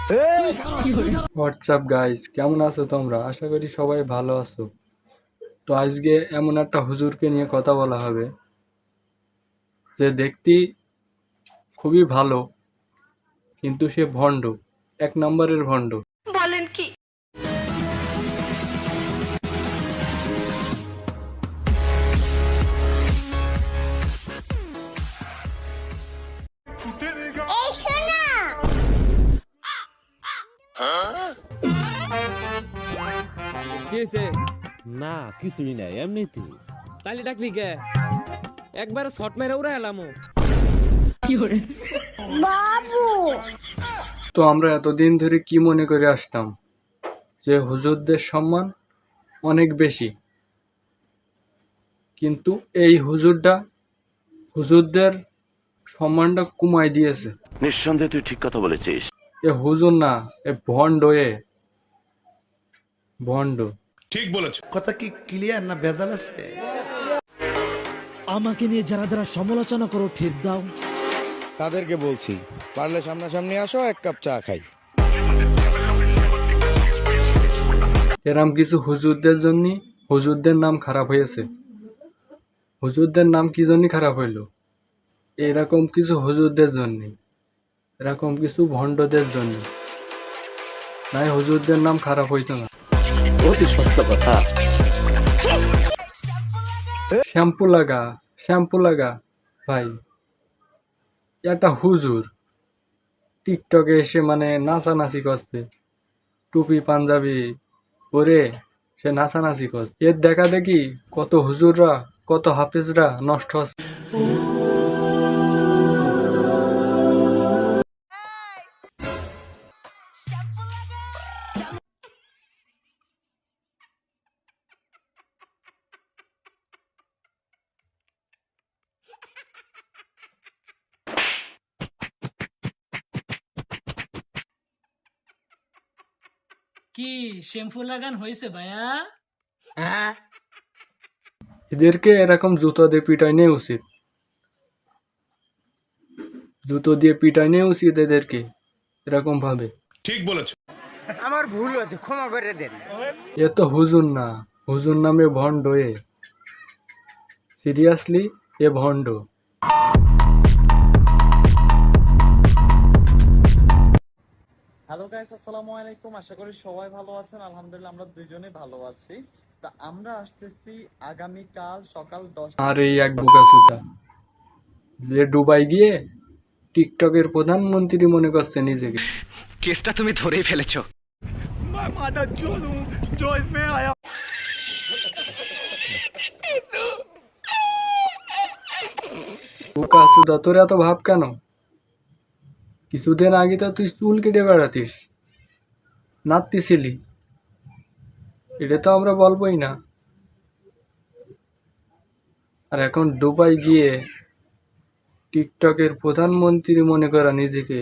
WhatsApp guys, কেমন আছো তোমরা? আশা করি সবাই ভালো আছো। তো আজকে এমন একটা হুজুরকে নিয়ে কথা বলা হবে যে দেখতে খুবই ভালো, কিন্তু সে ভণ্ড, এক নম্বরের ভণ্ড। বলেন কি? কি হয়েছে? না কিছুই নাই, এমনিতে। তাইলে ডাকলি কে? একবার শর্ট মেরে উড়ে এলাম। তো আমরা এতদিন ধরে কি মনে করে আসতাম যে হুজুরদের সম্মান অনেক বেশি, কিন্তু এই হুজুরদের সম্মানটা কমায় দিয়েছে। নিঃসন্দেহে তুই ঠিক কথা বলেছিস। এ হুজুর না, এ ভণ্ড, ভণ্ড। ঠিক বলেছো। কথা কি ক্লিয়ার না ভেজাল আছে? আমাকে নিয়ে যারা যারা সমালোচনা করো ঠিক দাও। তাদেরকে বলছি, পারলে সামনাসামনি আসো, এক কাপ চা খাই। এরম কিছু হুজুরদের জন্য হুজুরদের নাম খারাপ হয়েছে। হুজুরদের নাম কি জন্য খারাপ হইলো? এরকম কিছু হুজুরদের জন্য, এরকম কিছু ভণ্ডদের জন্য, নাই হুজুরদের নাম খারাপ হইতো না। অতি সত্য কথা। শ্যাম্পু লাগা ভাই, একটা হুজুর টিকটকে এসে মানে নাচানাচি করছে, টুপি পাঞ্জাবি পরে সে নাচানাচি করছে। এর দেখা দেখি কত হুজুররা, কত হাফেজরা নষ্ট হচ্ছে। কি শ্যাম্পু লাগান হয়েছে ভাইয়া? এদেরকে এরকম জুতো দিয়ে পিটাই নেই উচিত, জুতো দিয়ে পিটাই নেই উচিত এদেরকে এরকম ভাবে। ঠিক বলেছো। আমার ভুল হয়েছে, ক্ষমা করে দেন। এ তো হুজুর না, হুজুর নামে ভণ্ড। সিরিয়াসলি এ ভণ্ড। হ্যালো গাইস, আসসালামু আলাইকুম। আশা করি সবাই ভালো আছেন। আলহামদুলিল্লাহ আমরা দুইজনেই ভালো আছি। তা আমরা আসতেছি আগামীকাল সকাল 10। আর এই এক বোকাচোদা যে দুবাই গিয়ে টিকটকের প্রধানমন্ত্রী মনে করছে নিজেকে। কেসটা তুমি ধরেই ফেলেছো। বোকাচোদা, তোর এত ভাব কেন? কিছুদিন আগে তো তুই চুল কেটে বেড়াতিস, নাচতিছিলি, এটা তো আমরা বলবোই না। আর এখন দুবাই গিয়ে টিকটকের প্রধানমন্ত্রী মনে করা নিজেকে,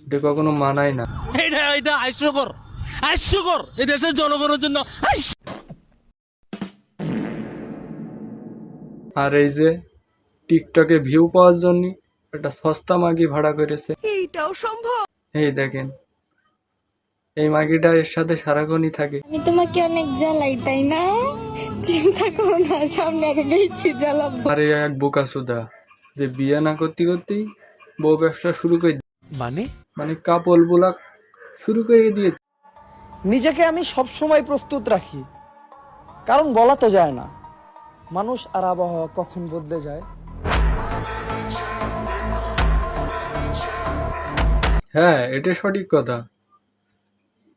এটা কখনো মানায় না। এটা হাস্যকর, হাস্যকর এই দেশের জনগণের জন্য। আর এই যে টিকটকে ভিউ পাওয়ার জন্য একটা সস্তা মাগি ভাড়া করেছে। এইটাও সম্ভব? এই দেখেন, এই মাগিটা এর সাথে সারাক্ষণই থাকে। আমি তোমাকে অনেক জ্বালাই, তাই না? চিন্তা করো না, সামনে আরো বেশি জ্বালাবো। আর এই এক বোকাচোদা যে বিয়ে না করতে করতেই বউ ব্যবসা শুরু করে মানে কাপড় বোলা শুরু করে দিয়েছে। নিজেকে আমি সব সময় প্রস্তুত রাখি, কারণ বলা তো যায় না মানুষ আর আবহাওয়া কখন বদলে যায়। হ্যাঁ, এটা সঠিক কথা,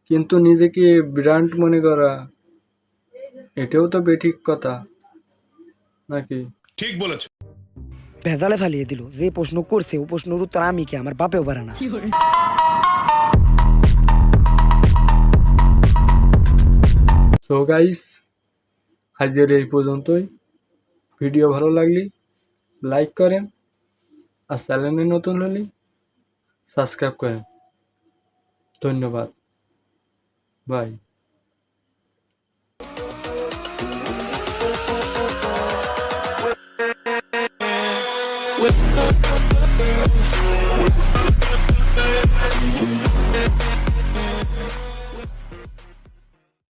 কিন্তু নিজেকে ব্র্যান্ড মনে করা, এটাও তো বেঠিক কথা নাকি? ঠিক বলেছো। ভেজালে ফালিয়ে দিল। যে প্রশ্ন করছে ও প্রশ্নের উত্তর আমি কি আমার বাপেও পারে না। সো গাইস, আজকের এই পর্যন্তই। ভিডিও ভালো লাগলে লাইক করেন, আর চ্যানেলে নতুন হলে সাবস্ক্রাইব করেন। ধন্যবাদ, বাই। With